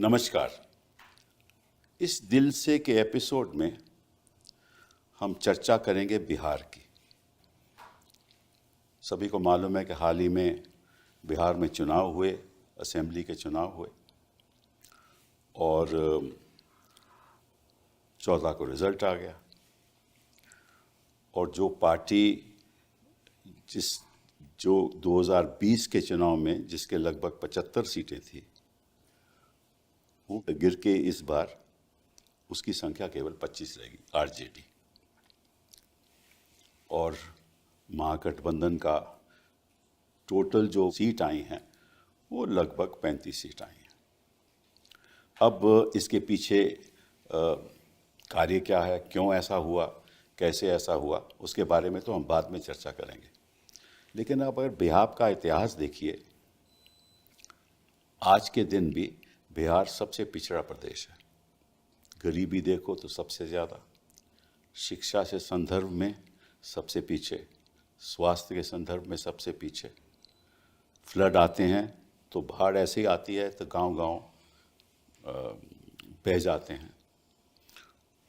नमस्कार। इस दिल से के एपिसोड में हम चर्चा करेंगे बिहार की। सभी को मालूम है कि हाल ही में बिहार में चुनाव हुए, असेंबली के चुनाव हुए और 14 को रिजल्ट आ गया। और जो पार्टी जो 2020 के चुनाव में जिसके लगभग 75 सीटें थी, वो गिर के इस बार उसकी संख्या केवल 25 रहेगी, आरजेडी। और महागठबंधन का टोटल जो सीट आई हैं वो लगभग 35 सीट आई हैं। अब इसके पीछे कार्य क्या है, क्यों ऐसा हुआ, कैसे ऐसा हुआ, उसके बारे में तो हम बाद में चर्चा करेंगे। लेकिन अब अगर बिहार का इतिहास देखिए, आज के दिन भी बिहार सबसे पिछड़ा प्रदेश है। गरीबी देखो तो सबसे ज़्यादा, शिक्षा से संदर्भ में सबसे पीछे, स्वास्थ्य के संदर्भ में सबसे पीछे। फ्लड आते हैं तो बाढ़ ऐसे ही आती है तो गांव-गांव बह जाते हैं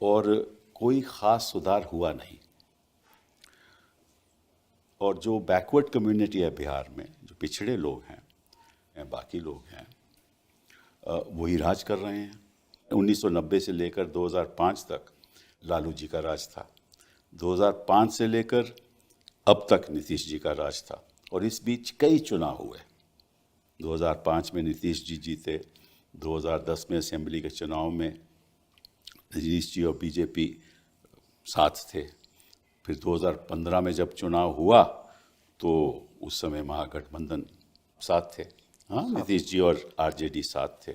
और कोई ख़ास सुधार हुआ नहीं। और जो बैकवर्ड कम्युनिटी है बिहार में, जो पिछड़े लोग हैं या बाकी लोग हैं, वही राज कर रहे हैं। 1990 से लेकर 2005 तक लालू जी का राज था, 2005 से लेकर अब तक नीतीश जी का राज था। और इस बीच कई चुनाव हुए। 2005 में नीतीश जी जीते, 2010 में असेंबली के चुनाव में नीतीश जी और बीजेपी साथ थे। फिर 2015 में जब चुनाव हुआ तो उस समय महागठबंधन साथ थे, हाँ, नीतीश जी और आरजेडी साथ थे।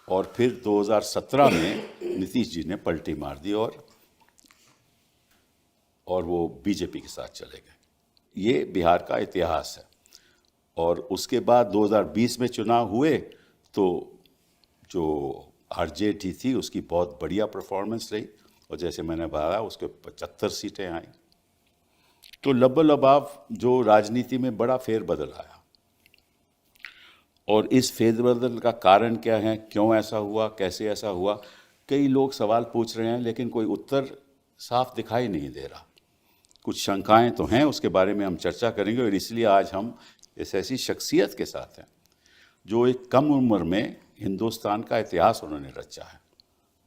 और फिर 2017 में नीतीश जी ने पलटी मार दी और वो बीजेपी के साथ चले गए। ये बिहार का इतिहास है। और उसके बाद 2020 में चुनाव हुए तो जो आरजेडी थी उसकी बहुत बढ़िया परफॉर्मेंस रही और जैसे मैंने बताया उसके 75 सीटें आई। तो लबो-लबाव जो राजनीति में बड़ा फेरबदल आया। और इस फेरबदल का कारण क्या है, क्यों ऐसा हुआ, कैसे ऐसा हुआ, कई लोग सवाल पूछ रहे हैं लेकिन कोई उत्तर साफ दिखाई नहीं दे रहा। कुछ शंकाएं तो हैं, उसके बारे में हम चर्चा करेंगे। और इसलिए आज हम इस ऐसी शख्सियत के साथ हैं जो एक कम उम्र में हिंदुस्तान का इतिहास उन्होंने रचा है।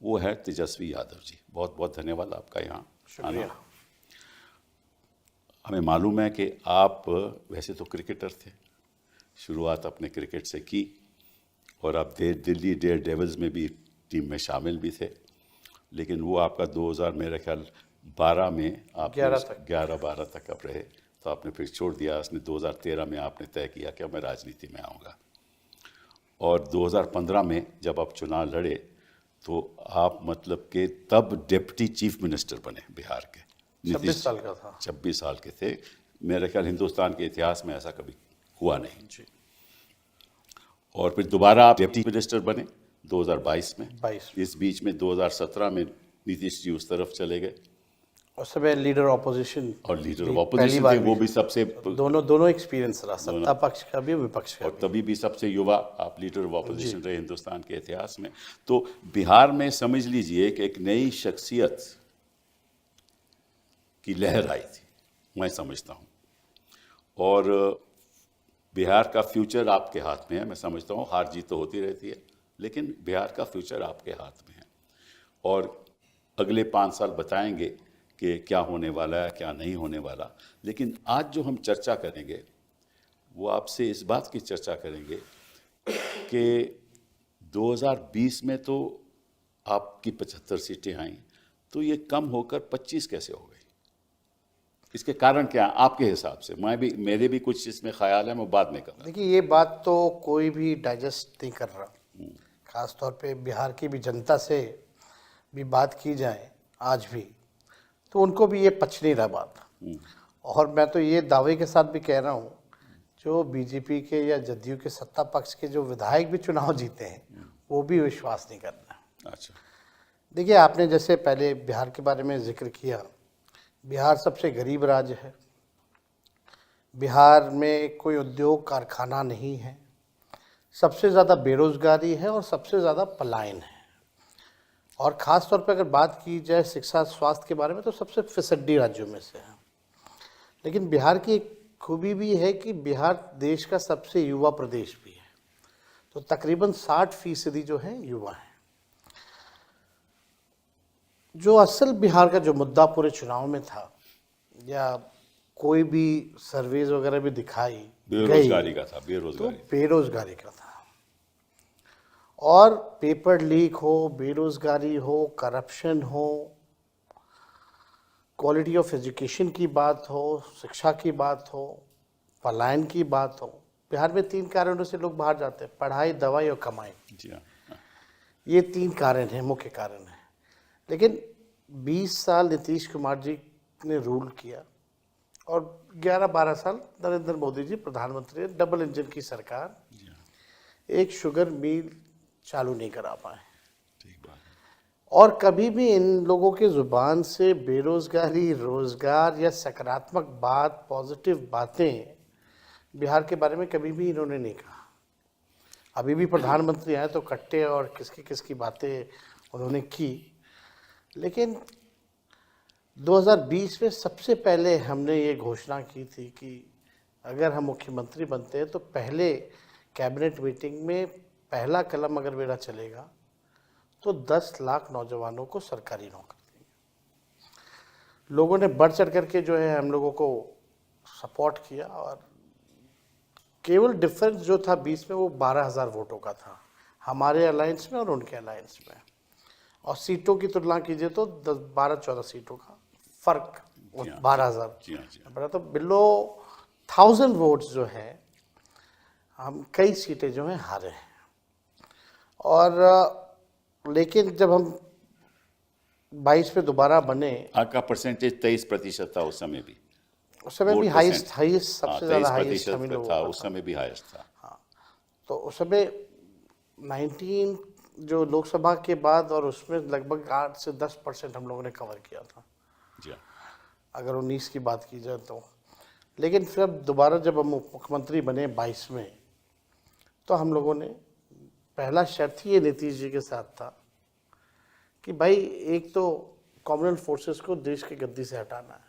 वो है तेजस्वी यादव जी। बहुत बहुत धन्यवाद आपका यहाँ आना। हमें मालूम है कि आप वैसे तो क्रिकेटर थे, शुरुआत अपने क्रिकेट से की और आप दिल्ली डेयर डेविल्स में भी टीम में शामिल भी थे। लेकिन वो आपका 2000 मेरे ख्याल 12 में आप 11-12 तक आप रहे, तो आपने फिर छोड़ दिया। उसने 2013 में आपने तय किया कि मैं राजनीति में आऊँगा। और 2015 में जब आप चुनाव लड़े तो आप मतलब कि तब डिप्टी चीफ मिनिस्टर बने बिहार के। 26 साल का था। 26 साल के थे। मेरे ख्याल हिंदुस्तान के इतिहास में ऐसा कभी हुआ नहीं जी। और फिर दोबारा आप डिप्टी मिनिस्टर बने 2022 में। 22। इस बीच में 2017 में नीतीश जी उस तरफ चले गए। उस समय लीडर ऑपोजिशन और लीडर ऑफ ऑपोजिशन थे, वो भी सबसे दोनों एक्सपीरियंस रहा, सत्ता पक्ष का भी विपक्ष का और तभी भी सबसे युवा आप लीडर ऑफ ऑपोजिशन रहे हिंदुस्तान के इतिहास में। तो बिहार में समझ लीजिए कि एक नई शख्सियत की लहर आई थी, मैं समझता हूँ। और बिहार का फ्यूचर आपके हाथ में है। मैं समझता हूँ हार जीत तो होती रहती है, लेकिन बिहार का फ्यूचर आपके हाथ में है। और अगले 5 साल बताएंगे कि क्या होने वाला है, क्या नहीं होने वाला। लेकिन आज जो हम चर्चा करेंगे वो आपसे इस बात की चर्चा करेंगे कि 2020 में तो आपकी 75 सीटें आईं, तो ये कम होकर 25 कैसे हो गई? इसके कारण क्या है आपके हिसाब से? मेरे भी कुछ इसमें ख्याल है, मैं बाद में करूँगा। देखिए, ये बात तो कोई भी डाइजेस्ट नहीं कर रहा। खास तौर पे बिहार की भी जनता से भी बात की जाए आज भी, तो उनको भी ये पच नहीं रहा बात। और मैं तो ये दावे के साथ भी कह रहा हूँ, जो बीजेपी के या जदयू के सत्ता पक्ष के जो विधायक भी चुनाव जीते हैं वो भी विश्वास नहीं कर रहे। अच्छा, देखिए, आपने जैसे पहले बिहार के बारे में जिक्र किया, बिहार सबसे गरीब राज्य है। बिहार में कोई उद्योग कारखाना नहीं है। सबसे ज़्यादा बेरोजगारी है और सबसे ज़्यादा पलायन है। और ख़ास तौर पर अगर बात की जाए शिक्षा स्वास्थ्य के बारे में तो सबसे फिसड्डी राज्यों में से है। लेकिन बिहार की एक खूबी भी है कि बिहार देश का सबसे युवा प्रदेश भी है। तो तकरीबन 60% जो है युवा हैं। जो असल बिहार का जो मुद्दा पूरे चुनाव में था या कोई भी सर्वेज वगैरह भी दिखाई बेरोजगारी का था, तो बेरोजगारी। बेरोजगारी का था। और पेपर लीक हो, बेरोजगारी हो, करप्शन हो, क्वालिटी ऑफ एजुकेशन की बात हो, शिक्षा की बात हो, पलायन की बात हो। बिहार में 3 कारणों से लोग बाहर जाते हैं: पढ़ाई, दवाई और कमाई। जी हाँ। ये 3 कारण हैं, मुख्य कारण हैं। लेकिन 20 साल नीतीश कुमार जी ने रूल किया और 11-12 साल नरेंद्र मोदी जी प्रधानमंत्री, डबल इंजन की सरकार, जी हाँ, एक शुगर मिल चालू नहीं करा पाए। ठीक बात है। और कभी भी इन लोगों के ज़ुबान से बेरोजगारी, रोजगार या सकारात्मक बात, पॉजिटिव बातें बिहार के बारे में कभी भी इन्होंने नहीं कहा। अभी भी प्रधानमंत्री आए तो कट्टे और किसकी किसकी बातें उन्होंने की। लेकिन 2020 में सबसे पहले हमने ये घोषणा की थी कि अगर हम मुख्यमंत्री बनते हैं तो पहले कैबिनेट मीटिंग में पहला कलम अगर मेरा चलेगा तो 10 लाख नौजवानों को सरकारी नौकरी देंगे। लोगों ने बढ़ चढ़ करके जो है हम लोगों को सपोर्ट किया और केवल डिफरेंस जो था 20 में वो 12,000 वोटों का था, हमारे अलायंस में और उनके अलायंस में। और सीटों की तुलना कीजिए तो 12-14 सीटों का फर्क, जी हाँ, 12,000 जी हाँ, जी हाँ। बड़ा। तो बिलो 1000 वोट्स जो है हम कई सीटें जो हैं हारे हैं। और लेकिन जब हम 22 में दोबारा बने, आपका परसेंटेज 23% था उस समय भी। उस समय भी वोट हाईएस्ट परसेंट। सबसे ज़्यादा हाईएस्ट 23% हम ही लोगों था का उस समय भी हाईएस्ट था। तो उस समय 19 जो लोकसभा के बाद और उसमें लगभग 8 से 10% हम लोगों ने कवर किया था, जी हाँ, अगर 19 की बात की जाए तो। लेकिन फिर अब दोबारा जब हम मुख्यमंत्री बने 22 में, तो हम लोगों ने पहला शर्त ही ये नीतीश जी के साथ था कि भाई एक तो कॉमनवेल्थ फोर्सेस को देश की गद्दी से हटाना है,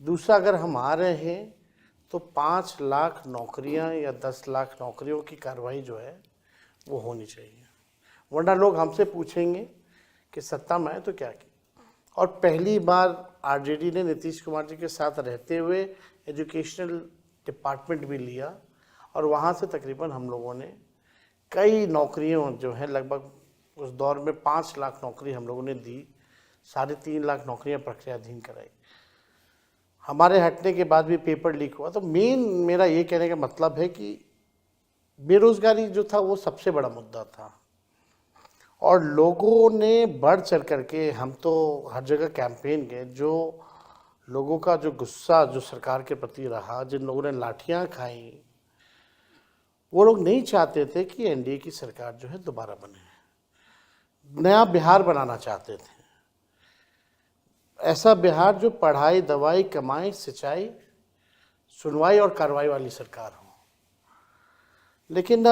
दूसरा अगर हम आ रहे हैं तो 5 लाख नौकरियां या 10 लाख नौकरियों की कार्रवाई जो है वो होनी चाहिए, वरना लोग हमसे पूछेंगे कि सत्ता में आए तो क्या किया। और पहली बार आरजेडी ने नीतीश कुमार जी के साथ रहते हुए एजुकेशनल डिपार्टमेंट भी लिया और वहाँ से तकरीबन हम लोगों ने कई नौकरियों जो है लगभग उस दौर में 5 लाख नौकरी हम लोगों ने दी, 3.5 लाख नौकरियां प्रक्रियाधीन कराई। हमारे हटने के बाद भी पेपर लीक हुआ। तो मेन मेरा ये कहने का मतलब है कि बेरोजगारी जो था वो सबसे बड़ा मुद्दा था और लोगों ने बढ़ चढ़ करके, हम तो हर जगह कैंपेन गए, जो लोगों का जो गुस्सा जो सरकार के प्रति रहा, जिन लोगों ने लाठियां खाई, वो लोग नहीं चाहते थे कि एनडीए की सरकार जो है दोबारा बने, नया बिहार बनाना चाहते थे, ऐसा बिहार जो पढ़ाई, दवाई, कमाई, सिंचाई, सुनवाई और कार्रवाई वाली सरकार हो। लेकिन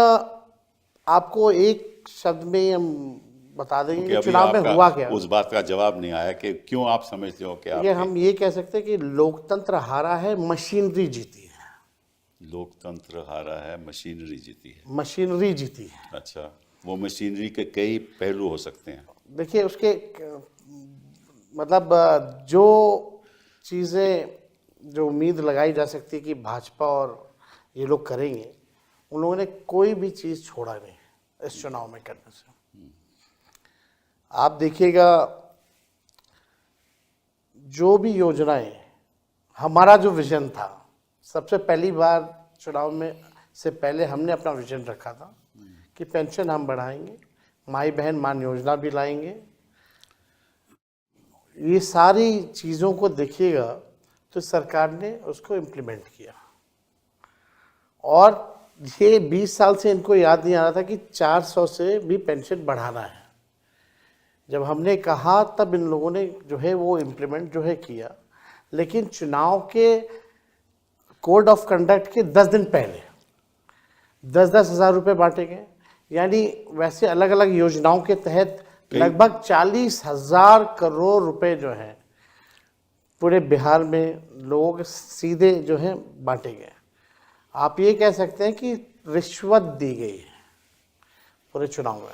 आपको एक शब्द में हम बता देंगे कि चुनाव में हुआ क्या। उस बात का जवाब नहीं आया कि क्यों आप समझते हो कि ये हम ये कह सकते हैं कि लोकतंत्र हारा है, मशीनरी जीती है। लोकतंत्र हारा है, मशीनरी जीती है। मशीनरी जीती है। अच्छा, वो मशीनरी के कई पहलू हो सकते हैं। देखिए उसके मतलब जो चीज़ें जो उम्मीद लगाई जा सकती है कि भाजपा और ये लोग करेंगे, उन लोगों ने कोई भी चीज़ छोड़ा नहीं इस चुनाव में करने से। आप देखिएगा जो भी योजनाएं, हमारा जो विजन था, सबसे पहली बार चुनाव में से पहले हमने अपना विजन रखा था कि पेंशन हम बढ़ाएंगे, माई बहन मान योजना भी लाएंगे। ये सारी चीज़ों को देखिएगा तो सरकार ने उसको इम्प्लीमेंट किया और ये 20 साल से इनको याद नहीं आ रहा था कि 400 से भी पेंशन बढ़ाना है। जब हमने कहा तब इन लोगों ने जो है वो इम्प्लीमेंट जो है किया। लेकिन चुनाव के कोड ऑफ कंडक्ट के 10 दिन पहले 10-10 हज़ार रुपये बांटे गए। यानी वैसे अलग अलग योजनाओं के तहत लगभग 40,000 करोड़ रुपए जो है पूरे बिहार में लोग सीधे जो है बांटे गए। आप ये कह सकते हैं कि रिश्वत दी गई है पूरे चुनाव में।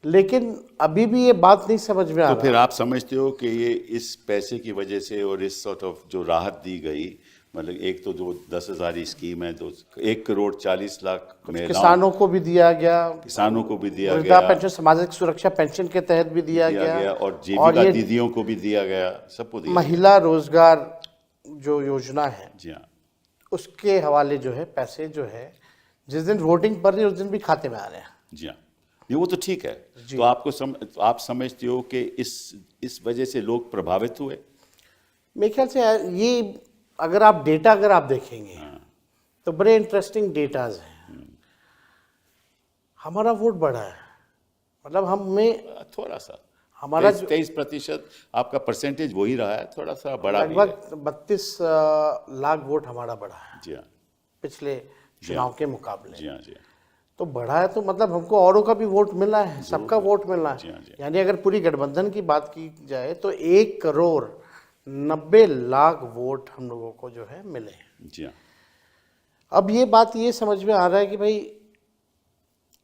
लेकिन अभी भी ये बात नहीं समझ में आ तो रहा। फिर आप समझते हो कि ये इस पैसे की वजह से और इस सॉर्ट ऑफ जो राहत दी गई, मतलब एक तो जो 10,000 स्कीम है, 1,40,00,000 महिलाओं, किसानों को भी दिया गया, किसानों को भी दिया वृद्धा गया, पेंशन, सामाजिक सुरक्षा पेंशन के तहत भी दिया गया, और जीविका ये दीदियों को भी दिया गया, सबको दिया महिला रोजगार जो योजना है गया। जी हाँ, उसके हवाले जो है पैसे जो है जिस दिन वोटिंग पड़ रही है उस दिन भी खाते में आ रहे हैं। जी हाँ, ये वो तो ठीक है। तो आप समझते हो कि इस वजह से लोग प्रभावित हुए? मेरे ख्याल से ये अगर आप देखेंगे तो बड़े इंटरेस्टिंग डेटाज हैं। हमारा वोट बढ़ा है, मतलब हमें थोड़ा सा, हमारा 23% आपका परसेंटेज वही रहा है, थोड़ा सा बड़ा भी है। लगभग 32 लाख वोट हमारा बढ़ा है जी हाँ, पिछले चुनाव के मुकाबले। जी हाँ, जी हाँ, तो बढ़ा है तो मतलब हमको औरों का भी वोट मिला है, सबका वोट मिला जी हाँ, जी है। यानी अगर पूरी गठबंधन की बात की जाए तो 1,90,00,000 वोट हम लोगों को जो है मिले हैं। जी हाँ। अब ये बात ये समझ में आ रहा है कि भाई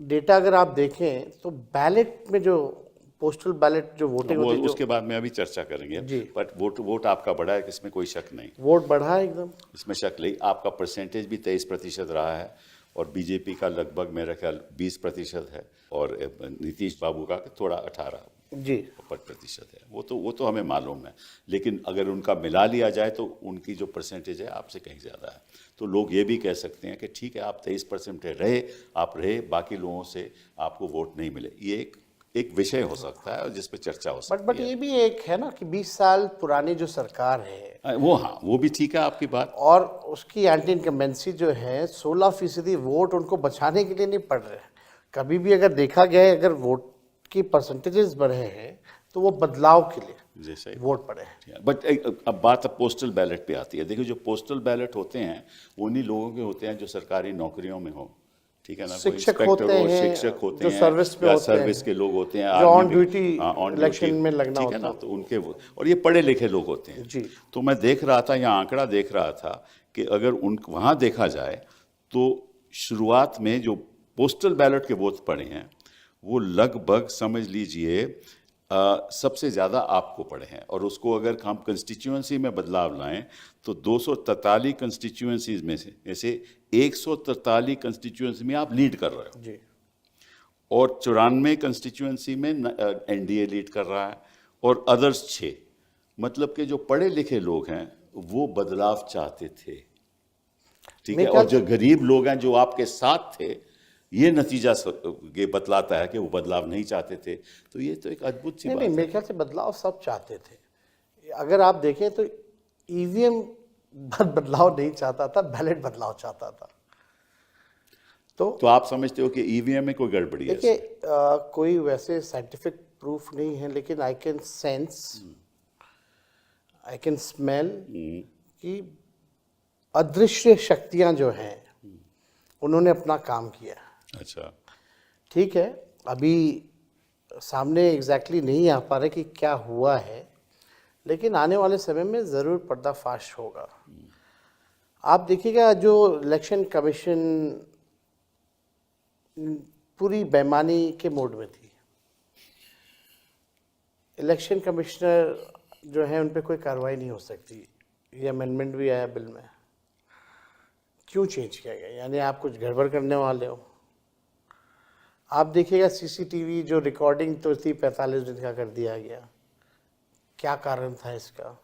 डेटा अगर आप देखें तो बैलेट में जो पोस्टल बैलेट जो वोटिंग वो होती है, उसके बाद में अभी चर्चा करेंगे। जी। बट वोट आपका बढ़ा है, इसमें कोई शक नहीं, वोट बढ़ा है एकदम। इसमें शक नहीं। आपका परसेंटेज भी 23% रहा है और बीजेपी का लगभग मेरा ख्याल 20% है और नीतीश बाबू का थोड़ा 18% है। वो तो हमें मालूम है, लेकिन अगर उनका मिला लिया जाए तो उनकी जो परसेंटेज है आपसे कहीं ज़्यादा है। तो लोग ये भी कह सकते हैं कि ठीक है, आप 23% रहे, बाकी लोगों से आपको वोट नहीं मिले। ये एक विषय हो सकता है और जिस पे चर्चा हो सकती बट ये भी एक है ना कि 20 साल पुरानी जो सरकार है वो भी ठीक है आपकी बात। और उसकी एंटी इनकम्बेंसी जो है 16% वोट उनको बचाने के लिए नहीं पड़ रहे हैं। कभी भी अगर देखा गया है, अगर वोट की परसेंटेजेस बढ़े हैं तो वो बदलाव के लिए जैसे वोट पड़े हैं। बट अब बात पोस्टल बैलेट पे आती है। देखिए, जो पोस्टल बैलेट होते हैं वो उन्हीं लोगों के होते हैं जो सरकारी नौकरियों में हो, ठीक है ना। कोई शिक्षक इंस्पेक्टर होते हो, हैं, शिक्षक होते जो हैं, सर्विस में या होते सर्विस हैं, के लोग होते हैं, जो on army duty on election में लगना ठीक है होता ना। तो उनके और ये पढ़े लिखे लोग होते हैं। जी। तो मैं देख रहा था, यहाँ आंकड़ा देख रहा था कि अगर वहाँ देखा जाए तो शुरुआत में जो पोस्टल बैलेट के वोट पड़े हैं वो लगभग समझ लीजिए सबसे ज़्यादा आपको पड़े हैं। और उसको अगर हम कंस्टिट्यूएंसी में बदलाव लाएं तो 243 कंस्टिट्यूएंसीज में से जैसे 143 कंस्टिट्यूएंसी में आप लीड कर रहे हो जी। और 94 कंस्टिट्यूएंसी में एनडीए लीड कर रहा है और अदर्स 6। मतलब कि जो पढ़े लिखे लोग हैं वो बदलाव चाहते थे, ठीक है। और जो गरीब लोग हैं जो आपके साथ थे, ये नतीजा ये बतलाता है कि वो बदलाव नहीं चाहते थे। तो ये तो एक अद्भुत सी बात नहीं, है। मेरे ख्याल से बदलाव सब चाहते थे। अगर आप देखें तो ईवीएम बदलाव नहीं चाहता था, बैलेट बदलाव चाहता था। तो आप समझते हो कि ईवीएम में कोई गड़बड़ी है? देखिए, कोई वैसे साइंटिफिक प्रूफ नहीं है, लेकिन I can sense, I can smell कि अदृश्य शक्तियां जो हैं उन्होंने अपना काम किया। अच्छा, ठीक है, अभी सामने एग्जैक्टली नहीं आ पा रहे कि क्या हुआ है, लेकिन आने वाले समय में ज़रूर पर्दाफाश होगा। आप देखिएगा, जो इलेक्शन कमीशन पूरी बेईमानी के मोड में थी। इलेक्शन कमिश्नर जो है उन पर कोई कार्रवाई नहीं हो सकती। ये अमेंडमेंट भी आया बिल में। क्यों चेंज किया गया? यानी आप कुछ गड़बड़ करने वाले हो। आप देखिएगा सीसीटीवी जो रिकॉर्डिंग तो थी 45 दिन का कर दिया गया। क्या कारण था इसका?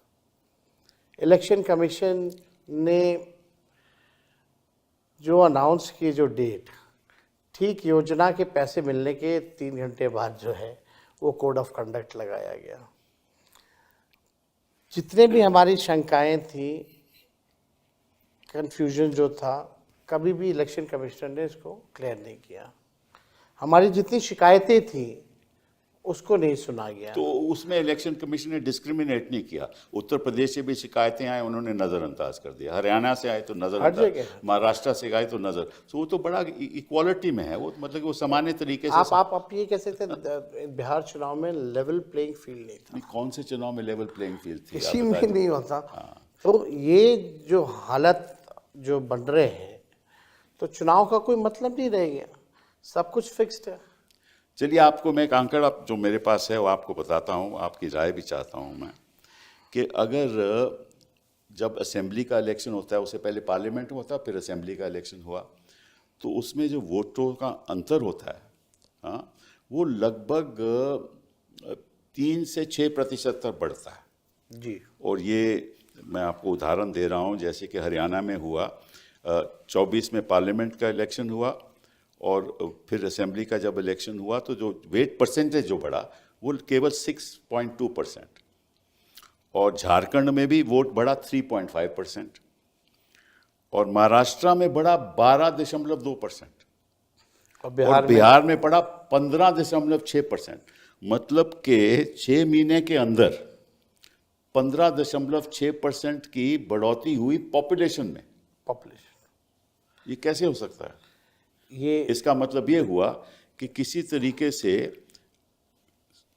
इलेक्शन कमीशन ने जो अनाउंस की जो डेट, ठीक योजना के पैसे मिलने के 3 घंटे बाद जो है वो कोड ऑफ कंडक्ट लगाया गया। जितने भी हमारी शंकाएं थी, कन्फ्यूजन जो था, कभी भी इलेक्शन कमिश्नर ने इसको क्लियर नहीं किया। हमारी जितनी शिकायतें थी उसको नहीं सुना गया। तो उसमें इलेक्शन कमीशन ने डिस्क्रिमिनेट नहीं किया। उत्तर प्रदेश से भी शिकायतें आए, उन्होंने नज़रअंदाज कर दिया। हरियाणा से आए तो हर नज़रअंदाज, जगह है। महाराष्ट्र से आए तो नज़र, तो वो तो बड़ा इक्वालिटी में है, वो मतलब कि वो सामान्य तरीके से आप ये कह सकते हैं बिहार चुनाव में लेवल प्लेइंग फील्ड नहीं था, कौन से चुनाव में लेवल प्लेइंग फील्ड थी? किसी आप में बताइए। नहीं होता। तो ये जो हालत जो बन रहे हैं, तो चुनाव का कोई मतलब नहीं रह गया, सब कुछ फिक्स्ड है। चलिए, आपको मैं एक आंकड़ा जो मेरे पास है वो आपको बताता हूँ, आपकी राय भी चाहता हूँ मैं, कि अगर जब असेंबली का इलेक्शन होता है, उससे पहले पार्लियामेंट होता है, फिर असेंबली का इलेक्शन हुआ, तो उसमें जो वोटों का अंतर होता है, हाँ, वो लगभग 3 से 6% तक बढ़ता है जी। और ये मैं आपको उदाहरण दे रहा हूँ, जैसे कि हरियाणा में हुआ 24 में पार्लियामेंट का इलेक्शन हुआ और फिर असेंबली का जब इलेक्शन हुआ तो जो वेट परसेंटेज जो बढ़ा वो केवल 6.2%, और झारखंड में भी वोट बढ़ा 3.5%, और महाराष्ट्र में बढ़ा 12.2%, और बिहार में बढ़ा 15.6%। मतलब कि 6 महीने के अंदर 15.6% की बढ़ोतरी हुई पॉपुलेशन में। पॉपुलेशन, ये कैसे हो सकता है? ये इसका मतलब ये हुआ कि किसी तरीके से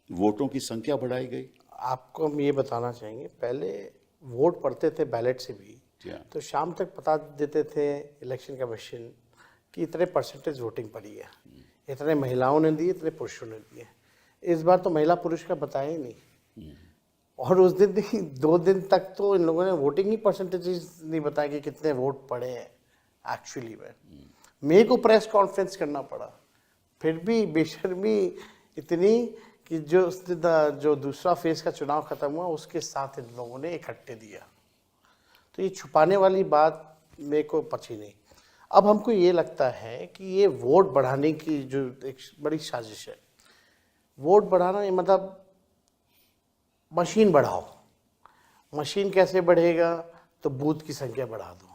वोटों की संख्या बढ़ाई गई। आपको हम ये बताना चाहेंगे, पहले वोट पड़ते थे बैलेट से भी, हाँ। तो शाम तक बता देते थे इलेक्शन कमीशन कि इतने परसेंटेज वोटिंग पड़ी है, इतने महिलाओं ने दिए, इतने पुरुषों ने दिए। इस बार तो महिला पुरुष का बताया ही नहीं, और उस दिन नहीं 2 दिन तक तो इन लोगों ने वोटिंग ही परसेंटेज नहीं बताया कि कितने वोट पड़े हैं एक्चुअली में। मेरे को प्रेस कॉन्फ्रेंस करना पड़ा, फिर भी बेशर्मी इतनी कि जो दूसरा फेज का चुनाव खत्म हुआ उसके साथ इन लोगों ने इकट्ठे दिया। तो ये छुपाने वाली बात मेरे को पची नहीं। अब हमको ये लगता है कि ये वोट बढ़ाने की जो एक बड़ी साजिश है, वोट बढ़ाना ये मतलब मशीन बढ़ाओ। मशीन कैसे बढ़ेगा? तो बूथ की संख्या बढ़ा दो।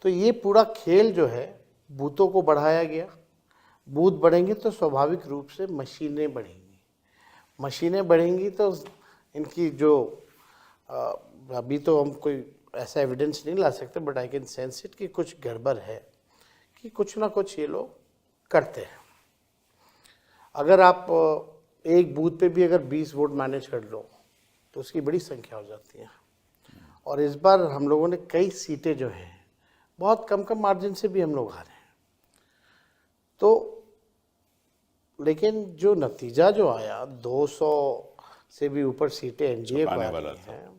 तो ये पूरा खेल जो है, बूथों को बढ़ाया गया। बूथ बढ़ेंगे तो स्वाभाविक रूप से मशीनें बढ़ेंगी, मशीनें बढ़ेंगी तो इनकी जो अभी तो हम कोई ऐसा एविडेंस नहीं ला सकते, but I can sense it कि कुछ गड़बड़ है, कि कुछ ना कुछ ये लोग करते हैं। अगर आप एक बूथ पे भी अगर 20 वोट मैनेज कर लो तो उसकी बड़ी संख्या हो जाती है। और इस बार हम लोगों ने कई सीटें जो हैं बहुत कम कम मार्जिन से भी हम लोग हारे हैं। तो लेकिन जो नतीजा जो आया, 200 से भी ऊपर सीटें एनडीए को आ रही हैं,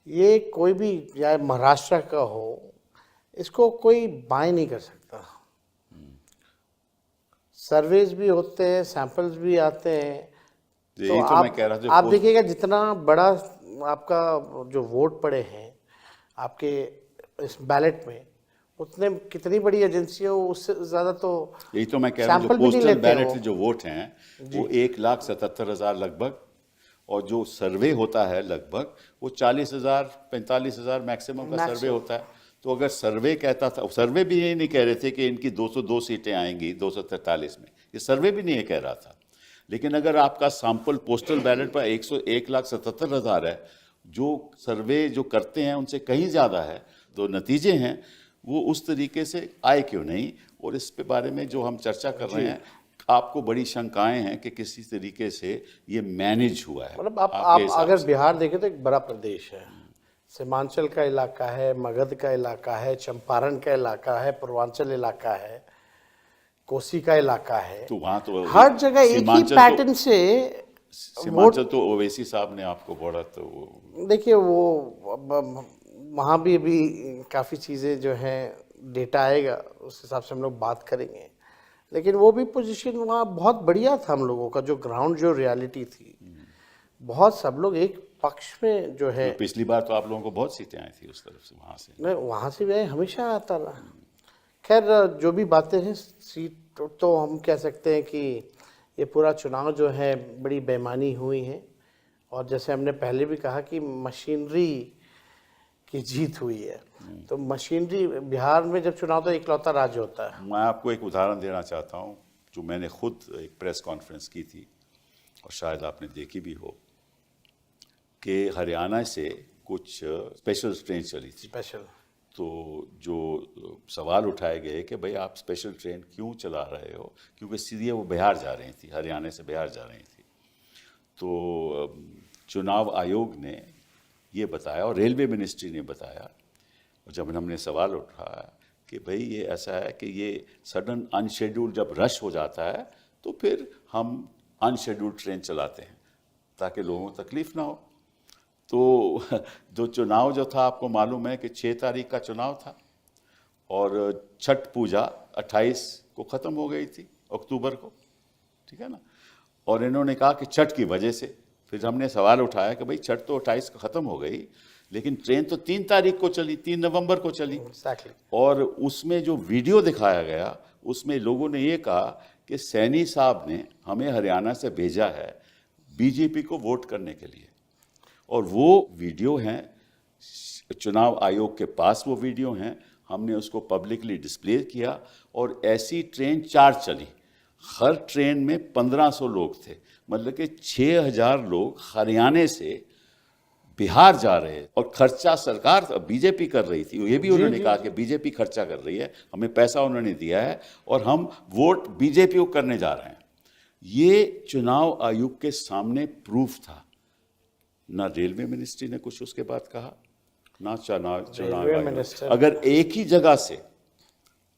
ये कोई भी या महाराष्ट्र का हो, इसको कोई बाय नहीं कर सकता। सर्वेज भी होते हैं, सैंपल्स भी आते हैं, तो आप देखिएगा जितना बड़ा आपका जो वोट पड़े हैं आपके इस बैलेट में, उतने कितनी बड़ी एजेंसी हो उससे ज़्यादा तो यही तो मैं कह रहा हूँ, जो पोस्टल बैलेट से जो वोट हैं वो 1,77,000 लगभग, और जो सर्वे होता है लगभग वो 40,000 45,000 मैक्सिमम का सर्वे होता है। तो अगर सर्वे कहता था, सर्वे भी ये नहीं कह रहे थे कि इनकी 202 सीटें आएंगी 243 में, ये सर्वे भी नहीं ये कह रहा था। लेकिन अगर आपका सैंपल पोस्टल बैलेट पर 1,77,000 है, जो सर्वे जो करते हैं उनसे कहीं ज़्यादा है, तो नतीजे हैं वो उस तरीके से आए क्यों नहीं। और इस पे बारे में जो हम चर्चा कर रहे हैं, आपको बड़ी शंकाएं हैं कि किसी तरीके से ये मैनेज हुआ है। मतलब आप अगर बिहार देखें तो एक बड़ा प्रदेश है, सीमांचल का इलाका है, मगध का इलाका है, चंपारण का इलाका है, पूर्वांचल इलाका है, कोसी का इलाका है, तो वहाँ तो हर जगह एक ही पैटर्न से सीमांचल तो ओवैसी साहब ने आपको बोला, तो देखिए वो वहाँ भी अभी काफ़ी चीज़ें जो हैं, डेटा आएगा उस हिसाब से हम लोग बात करेंगे। लेकिन वो भी पोजीशन वहाँ बहुत बढ़िया था हम लोगों का, जो ग्राउंड जो रियलिटी थी, बहुत सब लोग एक पक्ष में जो है। तो पिछली बार तो आप लोगों को बहुत सीटें आई थी उस तरफ से, वहाँ से नहीं, वहाँ से भी हमेशा आता रहा। खैर जो भी बातें हैं, सीट तो हम कह सकते हैं कि ये पूरा चुनाव जो है बड़ी बेईमानी हुई है, और जैसे हमने पहले भी कहा कि मशीनरी की जीत हुई है। तो मशीनरी, बिहार में जब चुनाव तो इकलौता राज्य होता है। मैं आपको एक उदाहरण देना चाहता हूँ, जो मैंने खुद एक प्रेस कॉन्फ्रेंस की थी और शायद आपने देखी भी हो कि हरियाणा से कुछ स्पेशल ट्रेन चली थी। स्पेशल। तो जो सवाल उठाए गए कि भाई आप स्पेशल ट्रेन क्यों चला रहे हो, क्योंकि सीधे वो बिहार जा रही थी, हरियाणा से बिहार जा रही थी। तो चुनाव आयोग ने ये बताया और रेलवे मिनिस्ट्री ने बताया, और जब हमने सवाल उठाया कि भाई ये ऐसा है कि ये सडन अनशेड्यूल्ड जब रश हो जाता है तो फिर हम अनशेड्यूल्ड ट्रेन चलाते हैं ताकि लोगों को तकलीफ ना हो। तो जो चुनाव जो था, आपको मालूम है कि 6 तारीख का चुनाव था और छठ पूजा 28 को ख़त्म हो गई थी, अक्टूबर को, ठीक है ना। और इन्होंने कहा कि छठ की वजह से, फिर हमने सवाल उठाया कि भाई छठ तो 28 को ख़त्म हो गई, लेकिन ट्रेन तो 3 तारीख को चली, 3 नवंबर को चली। Exactly. और उसमें जो वीडियो दिखाया गया उसमें लोगों ने ये कहा कि सैनी साहब ने हमें हरियाणा से भेजा है बीजेपी को वोट करने के लिए। और वो वीडियो हैं, चुनाव आयोग के पास वो वीडियो हैं, हमने उसको पब्लिकली डिस्प्ले किया। और ऐसी ट्रेन 4 चली, हर ट्रेन में 1500 लोग थे, मतलब कि 6000 लोग हरियाणा से बिहार जा रहे हैं। और खर्चा सरकार बीजेपी कर रही थी, ये भी उन्होंने कहा कि बीजेपी खर्चा कर रही है, हमें पैसा उन्होंने दिया है और हम वोट बीजेपी को करने जा रहे हैं। ये चुनाव आयोग के सामने प्रूफ था। ना रेलवे मिनिस्ट्री ने कुछ उसके बाद कहा, ना चुनाव आयोग। अगर एक ही जगह से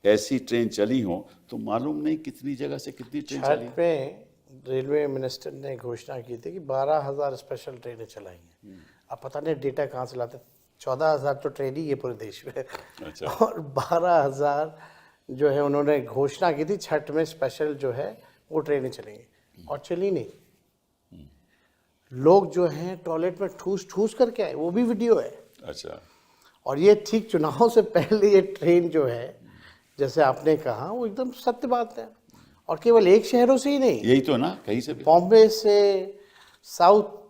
ऐसी ट्रेन चली हो तो मालूम नहीं कितनी जगह से कितनी ट्रेन चली। छठ में रेलवे मिनिस्टर ने घोषणा की थी कि 12,000 स्पेशल ट्रेनें चलाई हैं। अब पता नहीं डेटा कहाँ से लाते, 14,000 तो ट्रेन ही है पूरे देश में। अच्छा। और 12,000 जो है उन्होंने घोषणा की थी छठ में स्पेशल जो है वो ट्रेनें चलेंगी, और चली नहीं। लोग जो हैं टॉयलेट में ठूस ठूस करके आए, वो भी वीडियो है। अच्छा। और ये ठीक चुनाव से पहले ये ट्रेन जो है, जैसे आपने कहा, वो एकदम सत्य बात है। और केवल एक शहरों से ही नहीं, यही तो ना, कहीं से भी, बॉम्बे से, साउथ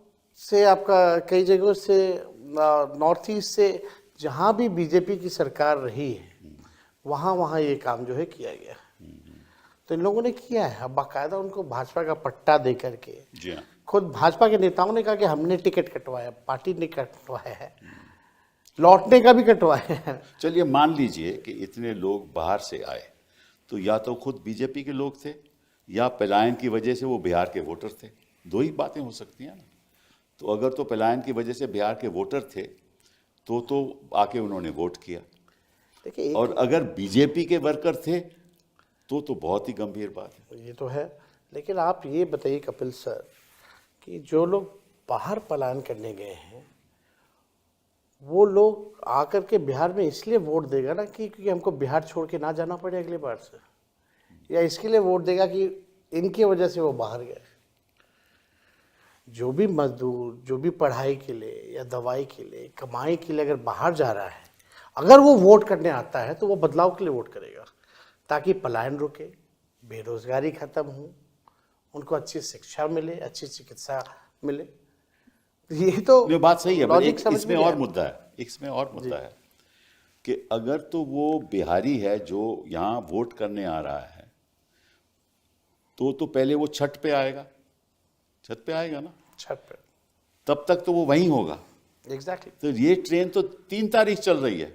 से, आपका कई जगहों से, नॉर्थ ईस्ट से, जहाँ भी बीजेपी की सरकार रही है वहाँ वहाँ ये काम जो है किया गया। तो इन लोगों ने किया है। अब बाकायदा उनको भाजपा का पट्टा दे करके, जी हाँ, खुद भाजपा के नेताओं ने कहा कि हमने टिकट कटवाया, पार्टी ने कटवाया है, लौटने का भी कटवाया है। चलिए मान लीजिए कि इतने लोग बाहर से आए, तो या तो खुद बीजेपी के लोग थे या पलायन की वजह से वो बिहार के वोटर थे। दो ही बातें हो सकती हैं ना। तो अगर तो पलायन की वजह से बिहार के वोटर थे तो आके उन्होंने वोट किया। देखिए, और अगर बीजेपी के वर्कर थे तो बहुत ही गंभीर बात है। ये तो है। लेकिन आप ये बताइए कपिल सर कि जो लोग बाहर पलायन करने गए हैं, वो लोग आकर के बिहार में इसलिए वोट देगा ना कि क्योंकि हमको बिहार छोड़ के ना जाना पड़े अगली बार से, या इसके लिए वोट देगा कि इनकी वजह से वो बाहर गए। जो भी मजदूर, जो भी पढ़ाई के लिए या दवाई के लिए, कमाई के लिए अगर बाहर जा रहा है, अगर वो वोट करने आता है तो वो बदलाव के लिए वोट करेगा, ताकि पलायन रुके, बेरोजगारी खत्म हो, उनको अच्छी शिक्षा मिले, अच्छी चिकित्सा मिले। ये तो ये बात सही है, पर लॉजिक एक समझ इसमें में और आया। मुद्दा है, इसमें और मुद्दा है कि अगर तो वो बिहारी है जो यहाँ वोट करने आ रहा है तो पहले वो छठ पे आएगा, छठ पे आएगा ना, छठ पे। तब तक तो वो वहीं होगा। एग्जैक्टली। तो ये ट्रेन तो 3 तारीख चल रही है।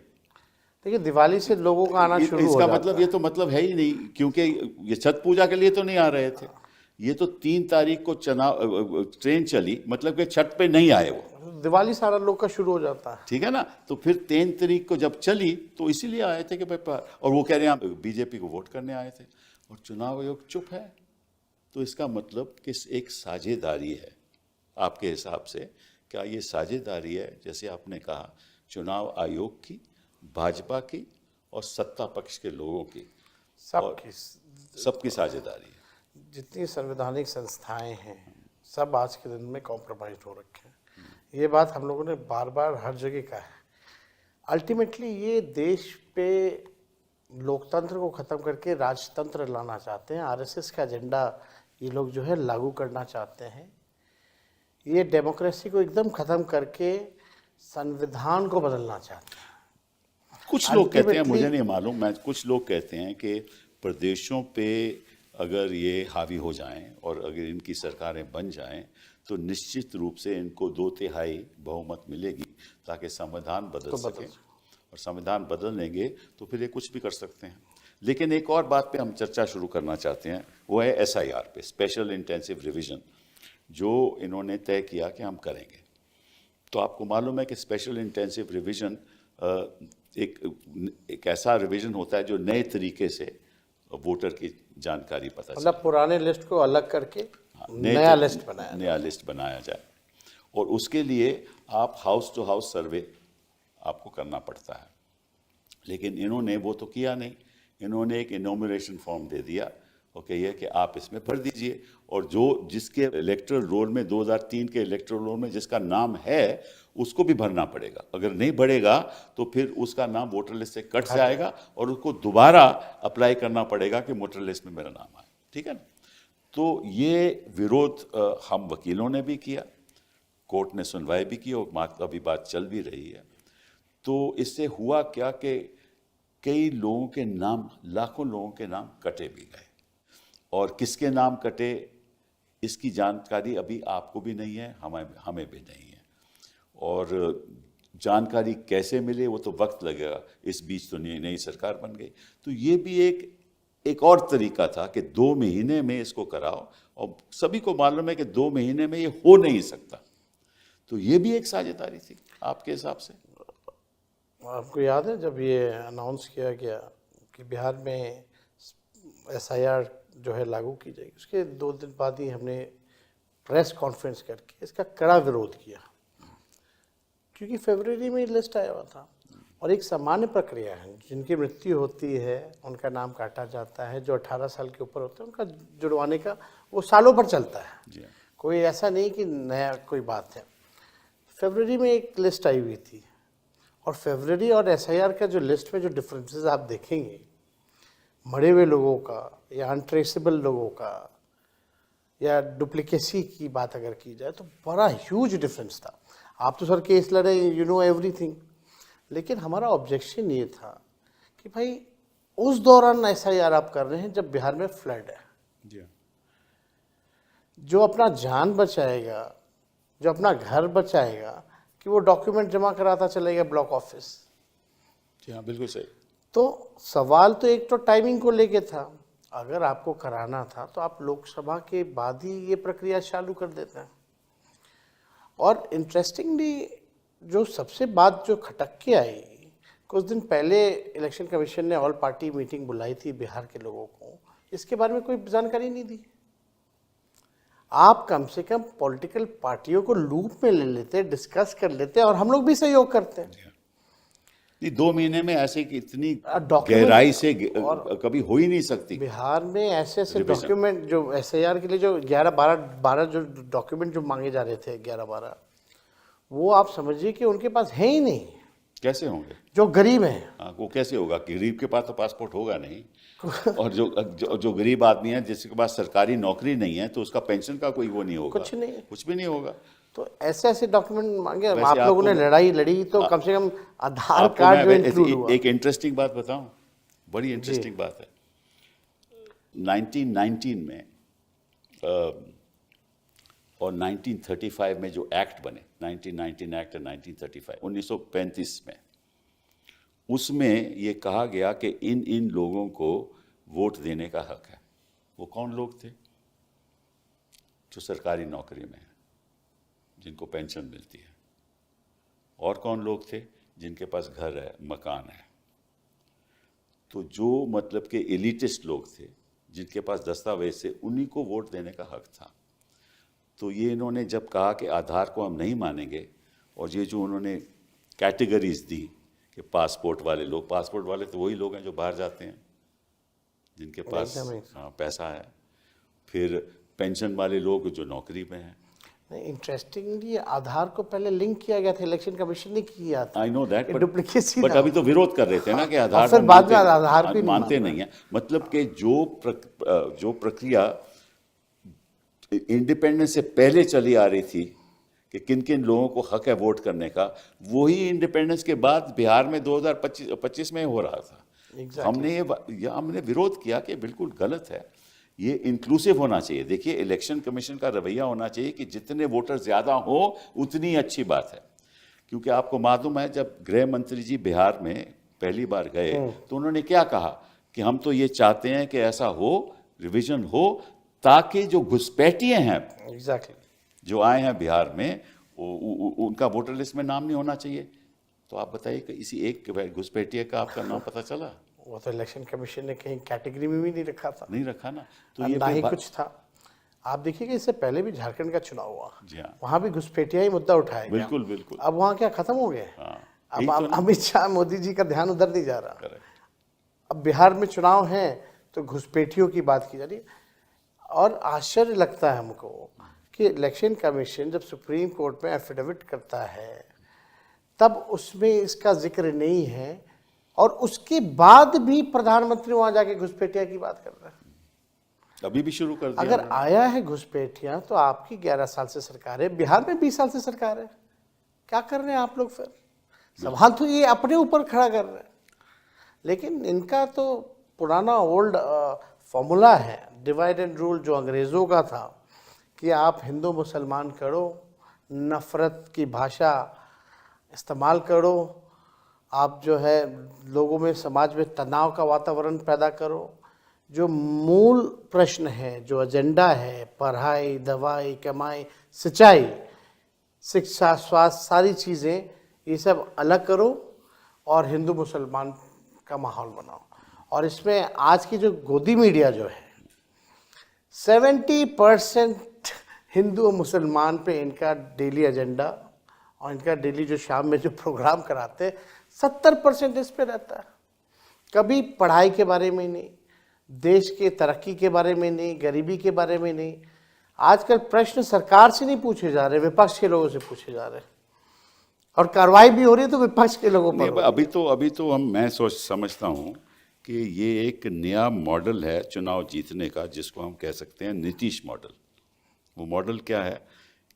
देखिए, दिवाली से लोगों का आना शुरू हो इसका जाता मतलब है। ये तो मतलब है ही नहीं, क्योंकि ये छठ पूजा के लिए तो नहीं आ रहे थे। ये तो 3 तारीख को ट्रेन चली, मतलब कि छठ पे नहीं आए वो, दिवाली सारा लोग का शुरू हो जाता है। ठीक है ना। तो फिर 3 तारीख को जब चली तो इसीलिए आए थे कि भाई, और वो कह रहे हैं बीजेपी को वोट करने आए थे, और चुनाव आयोग चुप है। तो इसका मतलब कि एक साझेदारी है। आपके हिसाब से क्या ये साझेदारी है, जैसे आपने कहा, चुनाव आयोग की, भाजपा की और सत्ता पक्ष के लोगों की, सबकी साझेदारी है? जितनी संवैधानिक संस्थाएं हैं सब आज के दिन में कॉम्प्रोमाइज हो रखे हैं। ये बात हम लोगों ने बार बार हर जगह कहा है। अल्टीमेटली ये देश पे लोकतंत्र को ख़त्म करके राजतंत्र लाना चाहते हैं। आरएसएस का एजेंडा ये लोग जो है लागू करना चाहते हैं। ये डेमोक्रेसी को एकदम ख़त्म करके संविधान को बदलना चाहते हैं। कुछ लोग कहते हैं, मुझे नहीं मालूम, मैं कुछ लोग कहते हैं कि प्रदेशों पे अगर ये हावी हो जाएं और अगर इनकी सरकारें बन जाएं तो निश्चित रूप से इनको 2/3 बहुमत मिलेगी ताकि संविधान बदल सके, और संविधान बदल लेंगे तो फिर ये कुछ भी कर सकते हैं। लेकिन एक और बात पे हम चर्चा शुरू करना चाहते हैं, वो है SIR पे, स्पेशल इंटेंसिव रिवीजन, जो इन्होंने तय किया कि हम करेंगे। तो आपको मालूम है कि स्पेशल इंटेंसिव रिवीजन एक ऐसा रिवीजन होता है जो नए तरीके से वोटर की जानकारी पता चले, मतलब पुराने लिस्ट को अलग करके नया लिस्ट बनाया जाए। और उसके लिए आप हाउस टू हाउस सर्वे आपको करना पड़ता है, लेकिन इन्होंने वो तो किया नहीं। इन्होंने एक इनोमिनेशन फॉर्म दे दिया और कहिए कि आप इसमें भर दीजिए, और जिसके इलेक्टोरल रोल में 2003 के इलेक्टोरल रोल में जिसका नाम है उसको भी भरना पड़ेगा। अगर नहीं भरेगा तो फिर उसका नाम वोटर लिस्ट से कट जाएगा और उसको दोबारा अप्लाई करना पड़ेगा कि वोटर लिस्ट में मेरा नाम आए। ठीक है ना? तो ये विरोध हम वकीलों ने भी किया, कोर्ट ने सुनवाई भी की और अभी बात चल भी रही है। तो इससे हुआ क्या कि कई लोगों के नाम, लाखों लोगों के नाम कटे भी गए, और किसके नाम कटे इसकी जानकारी अभी आपको भी नहीं है, हमें भी नहीं है। और जानकारी कैसे मिले वो तो वक्त लगेगा। इस बीच तो नई सरकार बन गई, तो ये भी एक और तरीका था कि 2 महीने में इसको कराओ, और सभी को मालूम है कि 2 महीने में ये हो नहीं सकता। तो ये भी एक साझेदारी थी आपके हिसाब से? आपको याद है जब ये अनाउंस किया गया कि बिहार में SIR जो है लागू की जाएगी, उसके 2 दिन बाद ही हमने प्रेस कॉन्फ्रेंस करके इसका कड़ा विरोध किया, क्योंकि फरवरी में लिस्ट आया हुआ था और एक सामान्य प्रक्रिया है। जिनकी मृत्यु होती है उनका नाम काटा जाता है, जो 18 साल के ऊपर होते हैं उनका जुड़वाने का वो सालों पर चलता है, कोई ऐसा नहीं कि नया कोई बात है। फरवरी में एक लिस्ट आई हुई थी, और फरवरी और SIR का जो लिस्ट में जो डिफरेंसेस आप देखेंगे, मरे हुए लोगों का या अनट्रेसेबल लोगों का या डुप्लीकेसी की बात अगर की जाए तो बड़ा ह्यूज डिफरेंस था। आप तो सर केस लड़े, यू नो एवरीथिंग, लेकिन हमारा ऑब्जेक्शन ये था कि भाई उस दौरान SIR आप कर रहे हैं जब बिहार में फ्लड है। जो अपना जान बचाएगा, जो अपना घर बचाएगा, कि वो डॉक्यूमेंट जमा कराता चलेगा ब्लॉक ऑफिस। जी हाँ, बिल्कुल सही। तो सवाल तो एक तो टाइमिंग को लेके था, अगर आपको कराना था तो आप लोकसभा के बाद ही ये प्रक्रिया चालू कर देते हैं। और इंटरेस्टिंगली जो सबसे बात जो खटक के आई, कुछ दिन पहले इलेक्शन कमीशन ने ऑल पार्टी मीटिंग बुलाई थी बिहार के लोगों को, इसके बारे में कोई जानकारी नहीं दी। आप कम से कम पॉलिटिकल पार्टियों को लूप में ले लेते, डिस्कस कर लेते, और हम लोग भी सहयोग करते हैं। नहीं, 2 महीने में ऐसे की इतनी गहराई से कभी हो ही नहीं सकती। बिहार में ऐसे डॉक्यूमेंट जो SIR के लिए जो 11-12 जो डॉक्यूमेंट जो मांगे जा रहे थे 11-12, वो आप समझिए कि उनके पास है ही नहीं। कैसे होंगे? जो गरीब हैं। हाँ, वो कैसे होगा? गरीब के पास तो पासपोर्ट होगा नहीं। और जो गरीब आदमी है जिसके पास सरकारी नौकरी नहीं है तो उसका पेंशन का कोई वो नहीं होगा, कुछ भी नहीं होगा। तो ऐसे डॉक्यूमेंट मांगे। आप लोगों ने लड़ाई लड़ी तो कम से कम आधार कार्ड जो इंक्लूड हुआ। एक इंटरेस्टिंग बात बताऊं, बड़ी इंटरेस्टिंग बात है। 1919 में और 1935 में जो एक्ट बने, 1919 एक्ट और 1935, 1935 में, उसमें ये कहा गया कि इन लोगों को वोट देने का हक है। वो कौन लोग थे? जो सरकारी नौकरी में हैं, जिनको पेंशन मिलती है। और कौन लोग थे? जिनके पास घर है, मकान है। तो जो मतलब के एलिटिस्ट लोग थे, जिनके पास दस्तावेज थे, उन्हीं को वोट देने का हक था। तो ये इन्होंने जब कहा कि आधार को हम नहीं मानेंगे, और ये जो उन्होंने कैटेगरीज दी कि पासपोर्ट वाले लोग, पासपोर्ट वाले तो वही लोग हैं जो बाहर जाते हैं, जिनके पास पैसा है। फिर पेंशन वाले लोग जो नौकरी में हैं। इंटरेस्टिंगली आधार को पहले लिंक किया गया था, इलेक्शन कमिशन ने किया था। I know that, duplicacy. But अभी तो विरोध कर रहे थे ना कि आधार फिर बाद में आधार को मानते नहीं है। मतलब कि जो प्रक्रिया इंडिपेंडेंस से पहले चली आ रही थी कि किन किन लोगों को हक है वोट करने का, वही इंडिपेंडेंस के बाद बिहार में 2025 में हो रहा था। हमने विरोध किया कि बिल्कुल गलत है। ये इंक्लूसिव होना चाहिए। देखिए, इलेक्शन कमीशन का रवैया होना चाहिए कि जितने वोटर ज़्यादा हो उतनी अच्छी बात है। क्योंकि आपको मालूम है, जब गृह मंत्री जी बिहार में पहली बार गए तो उन्होंने क्या कहा कि हम तो ये चाहते हैं कि ऐसा हो, रिवीजन हो, ताकि जो घुसपैठिए हैं एग्जैक्टली जो आए हैं बिहार में उनका वोटर लिस्ट में नाम नहीं होना चाहिए। तो आप बताइए कि इसी एक घुसपैठिए का आपका नाम पता चला? वो तो इलेक्शन कमीशन ने कहीं कैटेगरी में भी नहीं रखा था, नहीं रखा ना। तो और ये ना ही फिर कुछ था। आप देखिए कि इससे पहले भी झारखंड का चुनाव हुआ, जी हाँ, वहां भी घुसपैठिया ही मुद्दा उठाया गया। बिल्कुल बिल्कुल। अब वहां क्या खत्म हो गए? हाँ, अब अमित शाह मोदी जी का ध्यान उधर नहीं जा रहा। करेक्ट। अब बिहार में चुनाव है तो घुसपैठियों की बात की जा रही है। और आश्चर्य लगता है हमको कि इलेक्शन कमीशन जब सुप्रीम कोर्ट में एफिडेविट करता है तब उसमें इसका जिक्र नहीं है, और उसके बाद भी प्रधानमंत्री वहां जाके घुसपैठिया की बात कर रहे हैं। अभी भी शुरू कर दिया अगर उन्होंने। आया है घुसपैठिया तो आपकी 11 साल से सरकार है, बिहार में 20 साल से सरकार है, क्या कर रहे हैं आप लोग? फिर सवाल तो ये अपने ऊपर खड़ा कर रहे हैं। लेकिन इनका तो पुराना ओल्ड फॉर्मूला है, डिवाइड एंड रूल, जो अंग्रेज़ों का था कि आप हिंदू मुसलमान करो, नफ़रत की भाषा इस्तेमाल करो, आप जो है लोगों में, समाज में तनाव का वातावरण पैदा करो। जो मूल प्रश्न है, जो एजेंडा है, पढ़ाई, दवाई, कमाई, सिंचाई, शिक्षा, स्वास्थ्य, सारी चीज़ें, ये सब अलग करो और हिंदू मुसलमान का माहौल बनाओ। और इसमें आज की जो गोदी मीडिया जो है, 70% हिंदू और मुसलमान पे इनका डेली एजेंडा, और इनका डेली जो शाम में जो प्रोग्राम कराते हैं 70% इस पे रहता है। कभी पढ़ाई के बारे में नहीं, देश के तरक्की के बारे में नहीं, गरीबी के बारे में नहीं। आजकल प्रश्न सरकार से नहीं पूछे जा रहे, विपक्ष के लोगों से पूछे जा रहे हैं, और कार्रवाई भी हो रही है तो विपक्ष के लोगों पर। अभी तो मैं समझता हूँ कि ये एक नया मॉडल है चुनाव जीतने का, जिसको हम कह सकते हैं नीतीश मॉडल। वो मॉडल क्या है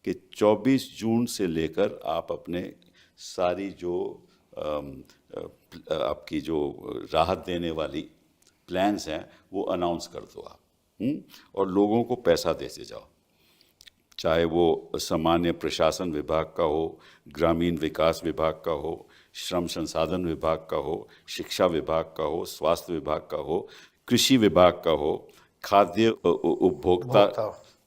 कि 24 जून से लेकर आप अपने सारी जो आपकी जो राहत देने वाली प्लान्स हैं वो अनाउंस कर दो आप, और लोगों को पैसा देते जाओ, चाहे वो सामान्य प्रशासन विभाग का हो, ग्रामीण विकास विभाग का हो, श्रम संसाधन विभाग का हो, शिक्षा विभाग का हो, स्वास्थ्य विभाग का हो, कृषि विभाग का हो, खाद्य उपभोक्ता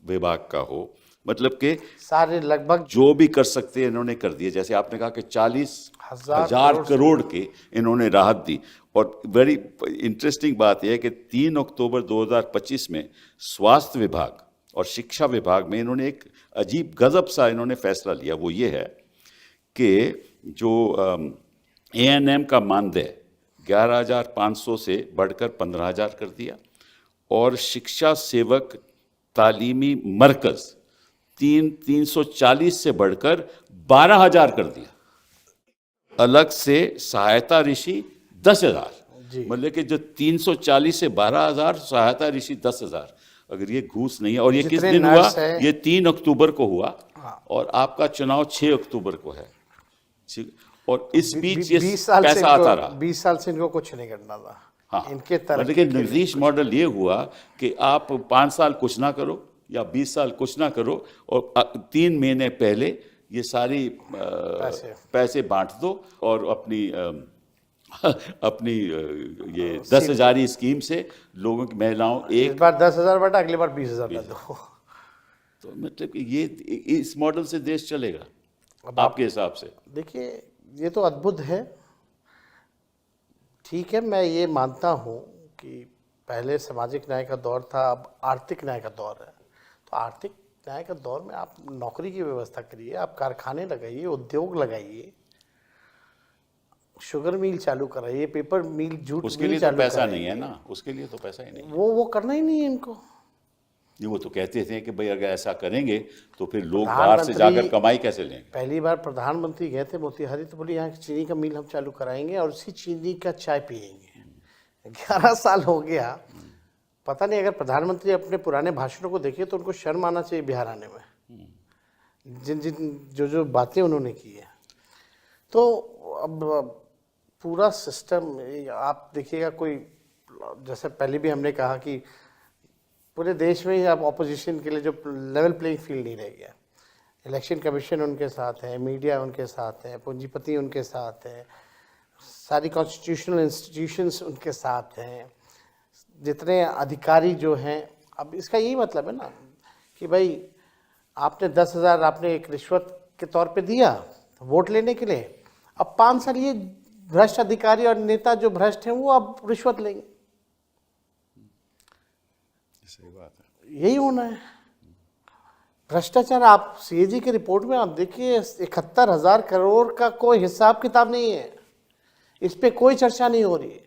विभाग का हो। मतलब के सारे लगभग जो भी कर सकते हैं इन्होंने कर दिए। जैसे आपने कहा कि 40,000 करोड़ के इन्होंने राहत दी। और वेरी इंटरेस्टिंग बात यह है कि 3 अक्टूबर 2025 में स्वास्थ्य विभाग और शिक्षा विभाग में इन्होंने एक अजीब गजब सा इन्होंने फैसला लिया। वो ये है कि जो ANM का मानदेय 11,500 से बढ़कर 15,000 कर दिया, और शिक्षा सेवक तालीमी मरकज 340 से बढ़कर 12,000 कर दिया। अलग से सहायता ऋषि 10,000, मतलब कि जो 340 से 12,000, सहायता ऋषि 10,000। अगर ये घूस नहीं है, और ये किस दिन हुआ? ये 3 अक्टूबर को हुआ, और आपका चुनाव 6 अक्टूबर को है। और इस बीच ये पैसा आता रहा। 20 साल से इनको कुछ नहीं करना था। हाँ, इनके तरफ लेकिन नीतीश मॉडल ये हुआ कि आप 5 साल कुछ ना करो या 20 साल कुछ ना करो, और 3 महीने पहले ये सारी पैसे बांट दो, और अपनी ये 10,000 स्कीम से लोगों की महिलाओं इस बार 10,000 बांटा, अगली बार 20,000 दे दो। तो मतलब कि ये इस मॉडल से देश चलेगा आपके हिसाब से? देखिए, ये तो अद्भुत है। ठीक है, मैं ये मानता हूँ कि पहले सामाजिक न्याय का दौर था, अब आर्थिक न्याय का दौर है। तो आर्थिक न्याय का दौर में आप नौकरी की व्यवस्था करिए, आप कारखाने लगाइए, उद्योग लगाइए, शुगर मिल चालू कराइए, पेपर मिल, जूट उसके लिए तो पैसा नहीं है ना, उसके लिए तो पैसा ही नहीं। वो करना ही नहीं है इनको। ये वो तो कहते थे कि भाई अगर ऐसा करेंगे तो फिर लोग बाहर से जाकर कमाई कैसे लेंगे। पहली बार प्रधानमंत्री गए थे मोतिहारी, तो बोले यहाँ की चीनी का मिल हम चालू कराएंगे और उसी चीनी का चाय पियेंगे। 11 साल हो गया, पता नहीं। अगर प्रधानमंत्री अपने पुराने भाषणों को देखे तो उनको शर्म आना चाहिए बिहार आने में, जो बातें उन्होंने की है। तो अब पूरा सिस्टम आप देखिएगा, कोई जैसे पहले भी हमने कहा कि पूरे देश में ही अब ऑपोजिशन के लिए जो लेवल प्लेइंग फील्ड नहीं रह गया। इलेक्शन कमीशन उनके साथ है, मीडिया उनके साथ है, पूंजीपति उनके साथ है, सारी कॉन्स्टिट्यूशनल इंस्टीट्यूशंस उनके साथ हैं, जितने अधिकारी जो हैं। अब इसका यही मतलब है ना कि भाई आपने 10,000 आपने एक रिश्वत के तौर पे दिया वोट लेने के लिए, अब 5 साल ये भ्रष्ट अधिकारी और नेता जो भ्रष्ट हैं वो अब रिश्वत लेंगे। सही बात है। यही होना है भ्रष्टाचार। आप सीएजी की रिपोर्ट में आप देखिए 71,000 करोड़ का कोई हिसाब किताब नहीं है, इस पे कोई चर्चा नहीं हो रही है।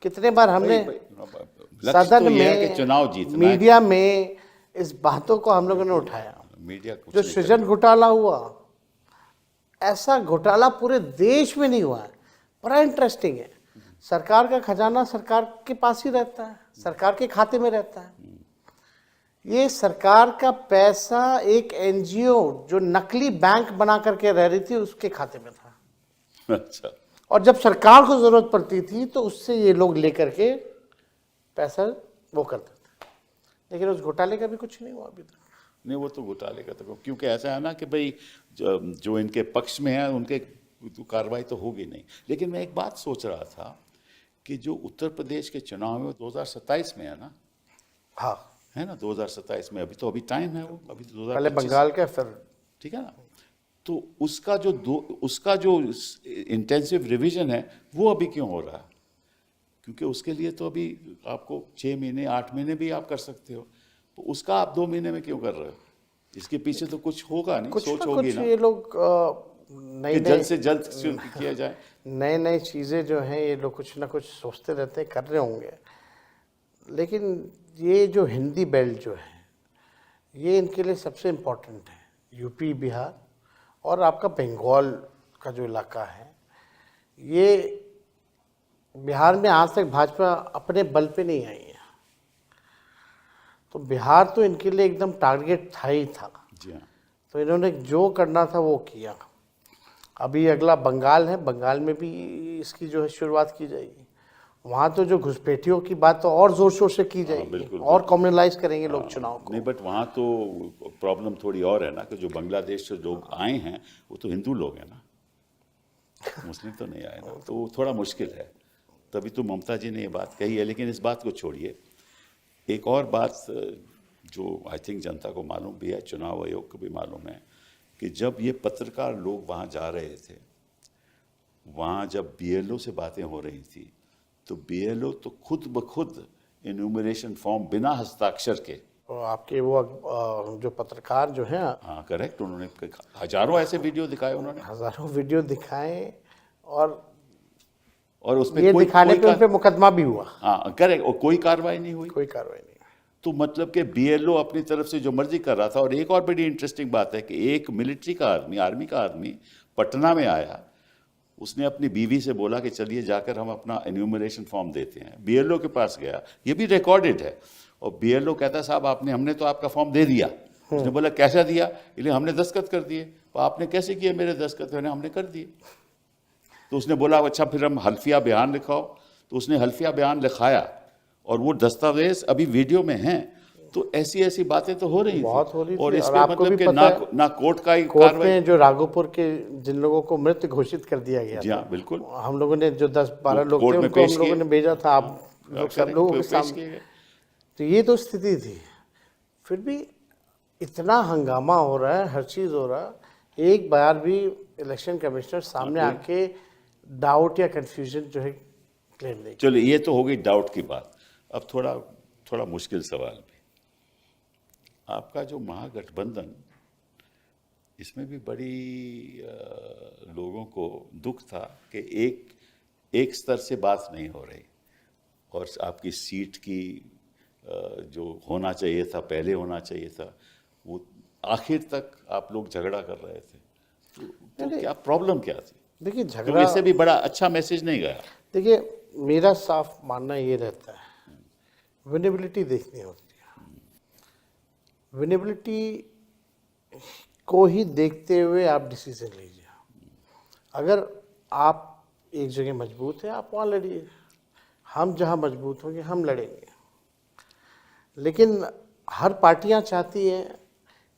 कितने बार हमने लक्ष्य सदन तो ये है में, कि चुनाव जीतना है। मीडिया में इस बातों को हम लोगों ने उठाया। मीडिया कुछ जो नहीं सृजन घोटाला हुआ, ऐसा घोटाला पूरे देश में नहीं हुआ है। बड़ा इंटरेस्टिंग है। सरकार का खजाना सरकार के पास ही रहता है, सरकार के खाते में रहता है। ये सरकार का पैसा एक एनजीओ जो नकली बैंक बना करके रह रही थी उसके खाते में था। अच्छा। और जब सरकार को जरूरत पड़ती थी तो उससे ये लोग लेकर के पैसा वो करते थे। लेकिन उस घोटाले का भी कुछ नहीं हुआ अभी तक। नहीं, वो तो घोटाले का तो, क्योंकि ऐसा है ना कि भाई जो इनके पक्ष में है उनके तो कार्रवाई तो होगी नहीं। लेकिन मैं एक बात सोच रहा था कि जो उत्तर प्रदेश के चुनाव में 2027 में है ना, हाँ, है ना, 2027 में, अभी टाइम है, वो अभी तो 2025 पहले बंगाल का फिर ठीक है ना। तो उसका जो इंटेंसिव रिवीजन है वो अभी क्यों हो रहा है? क्योंकि उसके लिए तो अभी आपको 6 महीने 8 महीने भी आप कर सकते हो, तो उसका आप 2 महीने में क्यों कर रहे हो? इसके पीछे तो कुछ होगा नहीं, कुछ सोच ना होगी कुछ ना ये लोग कि जल्द से जल्द किया जाए। नए नए चीज़ें जो हैं ये लोग कुछ ना कुछ सोचते रहते हैं, कर रहे होंगे। लेकिन ये जो हिंदी बेल्ट जो है ये इनके लिए सबसे इम्पोर्टेंट है। यूपी, बिहार और आपका बंगाल का जो इलाका है, ये बिहार में आज तक भाजपा अपने बल पे नहीं आई है, तो बिहार तो इनके लिए एकदम टारगेट था ही था। जी हाँ। तो इन्होंने जो करना था वो किया। अभी अगला बंगाल है, बंगाल में भी इसकी जो है शुरुआत की जाएगी। वहाँ तो जो घुसपैठियों की बात तो और जोर शोर से की जाएगी, बिल्कुल, और कम्युनलाइज करेंगे लोग चुनाव को। नहीं, बट वहाँ तो प्रॉब्लम थोड़ी और है ना कि जो बांग्लादेश से लोग आए हैं वो तो हिंदू लोग हैं ना, मुस्लिम तो नहीं आए ना, तो वो थोड़ा मुश्किल है। तभी तो ममता जी ने ये बात कही है। लेकिन इस बात को छोड़िए, एक और बात जो आई थिंक जनता को मालूम भी है, चुनाव आयोग को भी मालूम है, कि जब ये पत्रकार लोग वहाँ जा रहे थे, वहाँ जब बीएलओ से बातें हो रही थी, तो बीएलओ तो खुद ब खुद इन्यूमरेशन फॉर्म बिना हस्ताक्षर के, तो आपके वो जो पत्रकार जो हैं, हाँ करेक्ट, उन्होंने हजारों ऐसे वीडियो दिखाए उन्होंने, हजारों वीडियो दिखाए और उसमें ये कोई दिखाने पे उन पे मुकदमा भी हुआ, हाँ करेक्ट, और कोई कार्रवाई नहीं हुई। कोई कार्रवाई नहीं। तो मतलब कि बीएलओ अपनी तरफ से जो मर्जी कर रहा था। और एक और बड़ी इंटरेस्टिंग बात है कि एक मिलिट्री का आदमी, आर्मी का आदमी पटना में आया, उसने अपनी बीवी से बोला कि चलिए जाकर हम अपना एन्यूमरेशन फॉर्म देते हैं। बीएलओ के पास गया, ये भी रिकॉर्डेड है, और बीएलओ कहता साहब हमने तो आपका फॉर्म दे दिया। उसने बोला कैसा दिया? इसलिए हमने दस्तखत कर दिए। तो आपने कैसे किए मेरे दस्तखत? हमने कर दिए। तो उसने बोला अच्छा फिर हम हल्फिया बयान लिखाओ। तो उसने हल्फिया बयान लिखाया और वो दस्तावेज अभी वीडियो में हैं। तो ऐसी ऐसी बातें तो हो रही बहुत हो रही थी। और इस और पे आपको मतलब भी कि पता है, ना कोर्ट का ही कोर्ट कार्रवाई। में जो राघोपुर के जिन लोगों को मृत घोषित कर दिया गया जी था, हाँ बिल्कुल, हम लोगों ने जो 10-12 लोग कोर्ट थे में उनको पेश हम लोगों किए। ने भेजा था, आप लोग सब लोगों के पेश सामने। किए गए। तो ये तो स्थिति थी। फिर भी इतना हंगामा हो रहा है, हर चीज़ हो रहा है, एक बार भी इलेक्शन कमिश्नर सामने आके डाउट या कंफ्यूजन जो है क्लेम नहीं। चलिए ये तो हो गई डाउट की बात। अब थोड़ा मुश्किल सवाल भी, आपका जो महागठबंधन, इसमें भी बड़ी लोगों को दुख था कि एक स्तर से बात नहीं हो रही, और आपकी सीट की जो होना चाहिए था, पहले होना चाहिए था, वो आखिर तक आप लोग झगड़ा कर रहे थे। तो क्या प्रॉब्लम क्या थी? देखिए तो झगड़ा, इससे भी बड़ा अच्छा मैसेज नहीं गया। देखिए मेरा साफ मानना ये रहता है, विनेबिलिटी देखनी होती है। विनेबिलिटी को ही देखते हुए आप डिसीजन लीजिए। अगर आप एक जगह मजबूत हैं, आप वहाँ लड़िए। हम जहाँ मजबूत होंगे हम लड़ेंगे। लेकिन हर पार्टियां चाहती हैं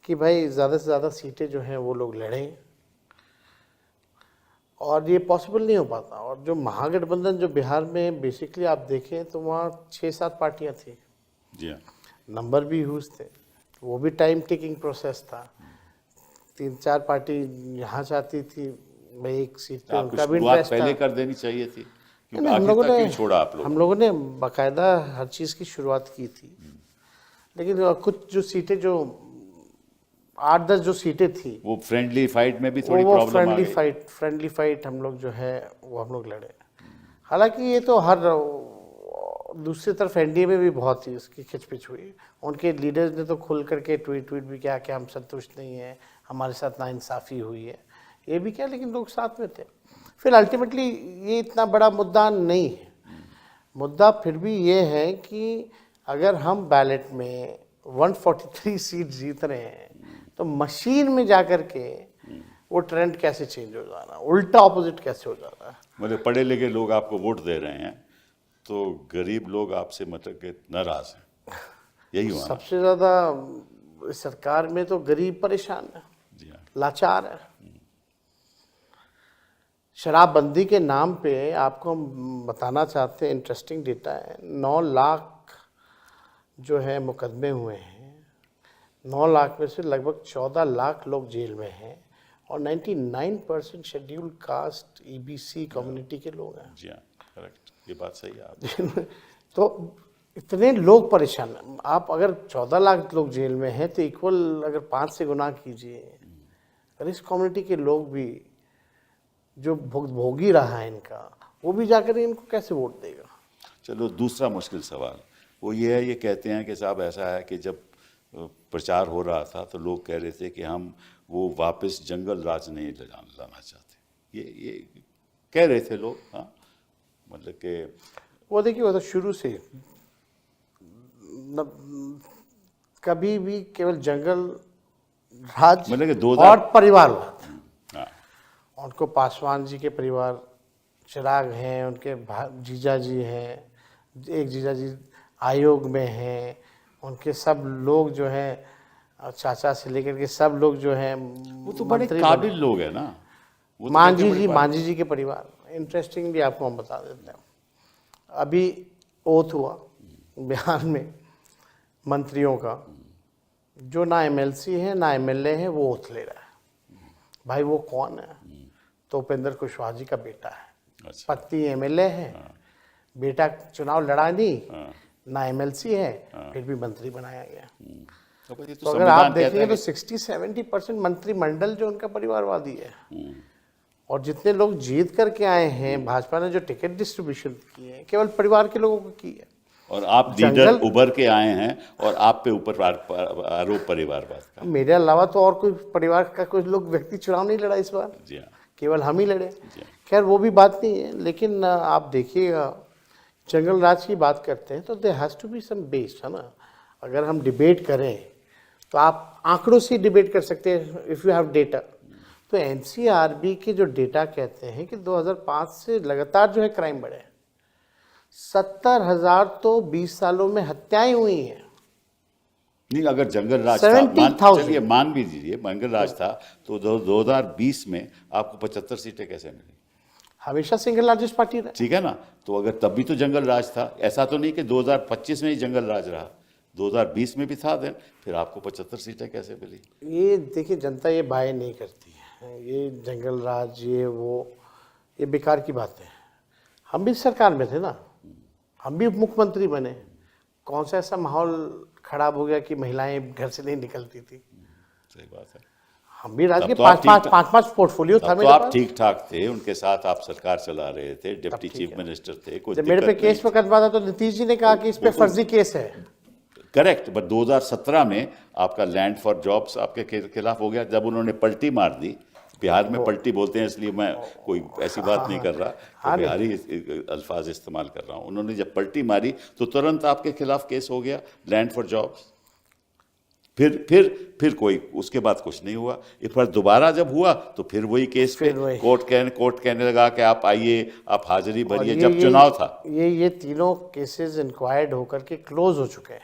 कि भाई ज़्यादा से ज़्यादा सीटें जो हैं वो लोग लड़ें, और ये पॉसिबल नहीं हो पाता। और जो महागठबंधन जो बिहार में बेसिकली आप देखें तो वहाँ 6-7 पार्टियां थी, जी हाँ। नंबर भी ह्यूज थे, वो भी टाइम टेकिंग प्रोसेस था। 3-4 पार्टी यहाँ चाहती थी भाई एक सीट पे, आपको उनका भी शुरुआत इंटरेस्ट था। पहले कर देनी चाहिए थी, क्योंकि नहीं, आखिर तक क्यों छोड़ा आप लोगों हम ने? लोगों ने बाकायदा हर चीज़ की शुरुआत की थी, लेकिन कुछ जो सीटें जो 8-10 जो सीटें थी वो फ्रेंडली फाइट में भी थोड़ी वो प्रॉब्लम आ गई। फ्रेंडली फाइट हम लोग जो है वो हम लोग लड़े। हालांकि ये तो हर दूसरी तरफ एनडीए में भी बहुत ही इसकी खिचपिच हुई। उनके लीडर्स ने तो खुल करके ट्वीट भी किया कि हम संतुष्ट नहीं हैं, हमारे साथ नाइंसाफ़ी हुई है, ये भी क्या, लेकिन लोग साथ में थे। फिर अल्टीमेटली ये इतना बड़ा मुद्दा नहीं है। मुद्दा फिर भी ये है कि अगर हम बैलेट में 143 सीट जीत रहे हैं तो मशीन में जाकर के वो ट्रेंड कैसे चेंज हो जाना, उल्टा ऑपोजिट कैसे हो जाना। मतलब पढ़े लिखे लोग आपको वोट दे रहे हैं तो गरीब लोग आपसे मतलब कि नाराज हैं, यही हुआ ना? सबसे ज़्यादा सरकार में तो गरीब परेशान है, जी हाँ। लाचार है। शराबबंदी के नाम पे आपको हम बताना चाहते हैं, इंटरेस्टिंग डेटा है, 9 लाख जो है मुकदमे हुए हैं, 9 लाख में से लगभग 14 लाख लोग जेल में हैं, और 99% शेड्यूल्ड कास्ट ईबीसी कम्युनिटी के लोग हैं। जी हाँ, करेक्ट, ये बात सही है आप। तो इतने लोग परेशान हैं। आप अगर 14 लाख लोग जेल में हैं तो इक्वल अगर 5 से गुना कीजिए, अगर इस कम्युनिटी के लोग भी जो भोगी रहा है इनका, वो भी जाकर इनको कैसे वोट देगा? चलो दूसरा मुश्किल सवाल वो ये है, ये कहते हैं कि साहब ऐसा है कि जब प्रचार हो रहा था तो लोग कह रहे थे कि हम वो वापस जंगल राज नहीं लाना चाहते, ये कह रहे थे लोग। हाँ, मतलब कि वो देखिए, वो तो शुरू से कभी भी केवल जंगल राज मतलब कि और परिवारवाद। हाँ, उनको पासवान जी के परिवार चिराग हैं, उनके जीजा जी हैं, एक जीजा जी आयोग में हैं, उनके सब लोग जो हैं चाचा से लेकर के सब लोग जो हैं वो तो बड़े काबिल लोग हैं ना। वो तो मांझी जी के परिवार। इंटरेस्टिंगली आपको हम बता देते हैं, अभी ओथ हुआ बिहार में मंत्रियों का, जो ना एमएलसी है ना एमएलए है वो ओथ ले रहा है। भाई वो कौन है? तो उपेंद्र कुशवाहा जी का बेटा है। अच्छा। पत्नी एमएलए है, बेटा चुनाव लड़ा नहीं, ना एमएलसी है, फिर भी मंत्री बनाया गया। तो तो अगर आप देखेंगे तो 60-70% मंत्रिमंडल जो उनका परिवारवादी है। और जितने लोग जीत करके आए हैं, भाजपा ने जो टिकट डिस्ट्रीब्यूशन की है केवल परिवार के लोगों को की है। और आप लीडर उभर के आए हैं और आप पे ऊपर आरोप परिवारवाद का। मेरे अलावा तो और कोई परिवार का कोई लोग व्यक्ति चुनाव नहीं लड़ा इस बार, जी हाँ, केवल हम ही लड़े। खैर वो भी बात नहीं है, लेकिन आप देखिएगा जंगल राज की बात करते हैं तो there has to be some base, है ना। अगर हम डिबेट करें तो आप आंकड़ों से डिबेट कर सकते हैं इफ़ यू हैव डेटा। तो एनसीआरबी के जो डेटा कहते हैं कि 2005 से लगातार जो है क्राइम बढ़े हैं, 70,000 तो 20 सालों में हत्याएं हुई हैं। नहीं, अगर जंगल राज था, 70,000 चलिए मान भी दीजिए जंगल राज था, तो 2020 में आपको 75 सीटें कैसे मिली? हमेशा सिंगल लार्जेस्ट पार्टी रहा। ठीक है ना, तो अगर तब भी तो जंगल राज था, ऐसा तो नहीं कि 2025 में ही जंगल राज रहा, 2020 में भी था देन, फिर आपको 75 सीटें कैसे मिली? ये देखिए, जनता ये बाय नहीं करती है, ये जंगल राज ये वो, ये बेकार की बात है। हम भी सरकार में थे ना, हम भी मुख्यमंत्री बने, कौन सा ऐसा माहौल खराब हो गया कि महिलाएं घर से नहीं निकलती थी? सही बात है। हम भी राज्य के तब तो आप 5-5 पोर्टफोलियो था तो मेरे आप पास। ठीक ठाक थे, उनके साथ आप सरकार चला रहे थे, डिप्टी चीफ मिनिस्टर थे, कोई जब मेरे पे केस मुकदमा था तो नीतीश जी ने कहा कि इस पे फर्जी केस है। करेक्ट, बट 2017 में आपका लैंड फॉर जॉब्स आपके खिलाफ हो गया, जब उन्होंने पलटी मार दी। बिहार में पलटी बोलते हैं, इसलिए मैं कोई ऐसी बात नहीं कर रहा, तो बिहारी अल्फाज इस्तेमाल कर रहा हूँ। उन्होंने जब पलटी मारी तो तुरंत आपके खिलाफ केस हो गया लैंड फॉर जॉब्स। फिर कोई उसके बाद कुछ नहीं हुआ। एक बार दोबारा जब हुआ तो फिर वही केस पे कोर्ट कहने लगा कि आप आइए, आप हाजिरी भरिए, जब चुनाव था। ये तीनों केसेस इंक्वायर्ड होकर के क्लोज हो चुके हैं।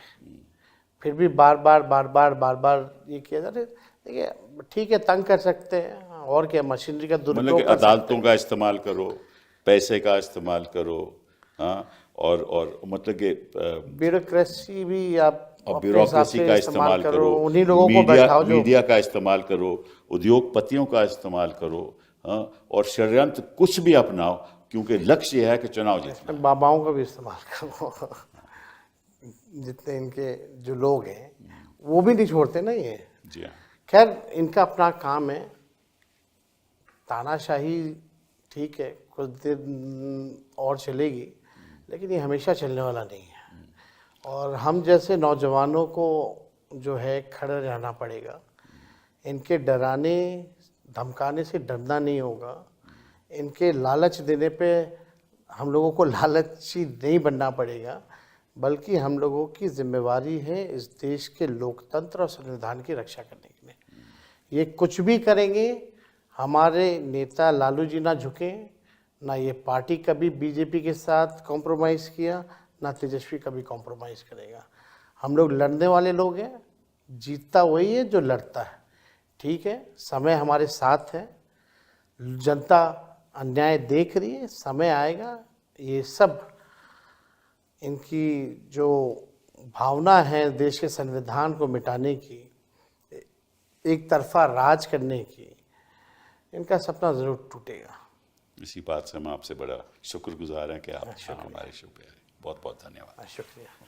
फिर भी बार बार ये किया जा रहा है। देखिए ठीक है, तंग कर सकते हैं, और क्या, मशीनरी का मतलब कि दुरुपयोग कर सकते अदालतों का इस्तेमाल करो, पैसे का इस्तेमाल करो, हाँ, और मतलब कि हैं। ब्यूरोक्रेसी भी आप और अपने हिसाब ब्यूरोक्रेसी से का इस्तेमाल करो, उन्हीं लोगों को मीडिया बैठाओ जो मीडिया का इस्तेमाल करो, उद्योगपतियों का इस्तेमाल करो, हाँ, और षड्यंत्र कुछ भी अपनाओ, क्योंकि लक्ष्य यह है कि चुनाव जीतना। बाबाओं का भी इस्तेमाल करो। जितने इनके जो लोग हैं वो भी नहीं छोड़ते ना ये। जी हाँ। खैर इनका अपना काम है, तानाशाही ठीक है, कुछ दिन और चलेगी, लेकिन ये हमेशा चलने वाला नहीं है। और हम जैसे नौजवानों को जो है खड़े रहना पड़ेगा। इनके डराने धमकाने से डरना नहीं होगा, इनके लालच देने पे हम लोगों को लालची नहीं बनना पड़ेगा, बल्कि हम लोगों की जिम्मेवारी है इस देश के लोकतंत्र और संविधान की रक्षा करने के लिए। ये कुछ भी करेंगे, हमारे नेता लालू जी ना झुके, ना ये पार्टी कभी बीजेपी के साथ कॉम्प्रोमाइज़ किया, ना तेजस्वी कभी कॉम्प्रोमाइज़ करेगा। हम लोग लड़ने वाले लोग हैं, जीतता वही है जो लड़ता है। ठीक है, समय हमारे साथ है, जनता अन्याय देख रही है, समय आएगा ये सब इनकी जो भावना है देश के संविधान को मिटाने की, एक तरफा राज करने की, इनका सपना ज़रूर टूटेगा। इसी बात से हम आपसे बड़ा शुक्रगुजार हैं कि आप हमारे शो पे आए। बहुत बहुत धन्यवाद। शुक्रिया।